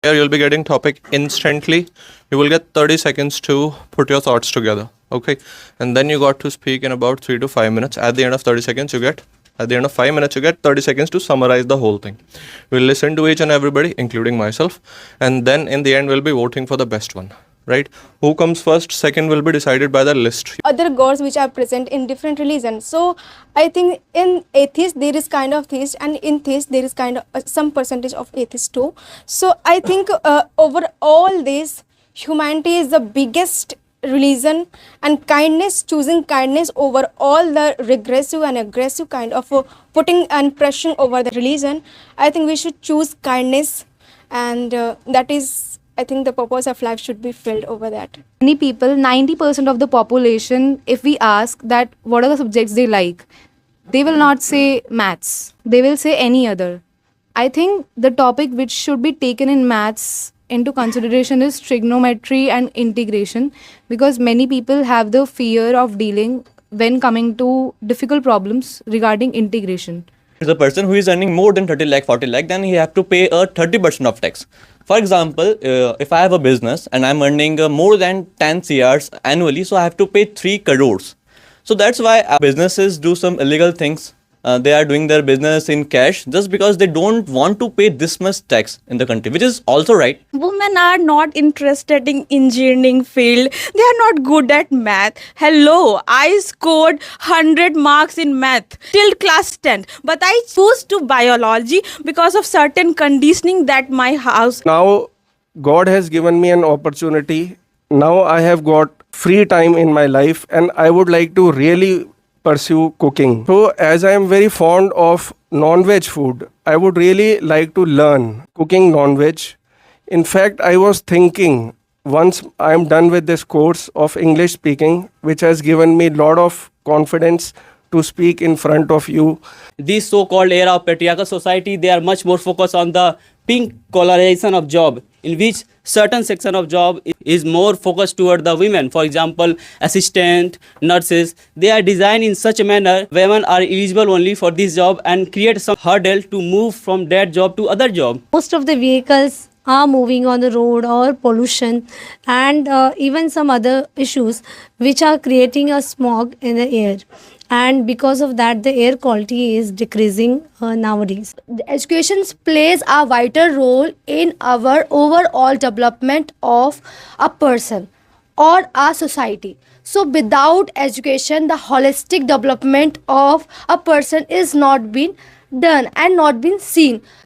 Here you'll be getting topic instantly. You will get 30 seconds to put your thoughts together. Okay. And then you got to speak in about 3 to 5 minutes. At the end of 30 seconds, at the end of 5 minutes, you get 30 seconds to summarize the whole thing. We'll listen to each and everybody, including myself. And then in the end, we'll be voting for the best one. Right? Who comes first, second will be decided by the list. Other gods which are present in different religions. So I think in atheist there is kind of theist, and in theist there is kind of some percentage of atheist too. So I think over all this, humanity is the biggest religion, and kindness, choosing kindness over all the regressive and aggressive kind of putting and pressing over the religion. I think we should choose kindness, and that is, I think the purpose of life should be filled over that. Many people, 90% of the population, if we ask that what are the subjects they like, they will not say maths. They will say any other. I think the topic which should be taken in maths into consideration is trigonometry and integration, because many people have the fear of dealing when coming to difficult problems regarding integration. The person who is earning more than 30 lakh, 40 lakh, then he have to pay a 30% of tax. For example, if I have a business and I'm earning more than 10 CRs annually, so I have to pay 3 crores. So that's why businesses do some illegal things. They are doing their business in cash just because they don't want to pay this much tax in the country, which is also right. Women are not interested in engineering field. They are not good at math. Hello, I scored 100 marks in math till class 10, but I chose to biology because of certain conditioning that my house. Now God has given me an opportunity. Now I have got free time in my life, and I would like to really pursue cooking. So as I am very fond of non-veg food, I would really like to learn cooking non-veg. In fact, I was thinking, once I am done with this course of English speaking, which has given me a lot of confidence to speak in front of you. This so-called era of patriarchal society, they are much more focused on the pink collarization of job, in which certain section of job is more focused toward the women. For example, assistant, nurses, they are designed in such a manner women are eligible only for this job and create some hurdle to move from that job to other job. Most of the vehicles are moving on the road, or pollution, and even some other issues which are creating a smog in the air, and because of that the air quality is decreasing nowadays. Education plays a vital role in our overall development of a person or a society. So without education, the holistic development of a person is not being done and not been seen.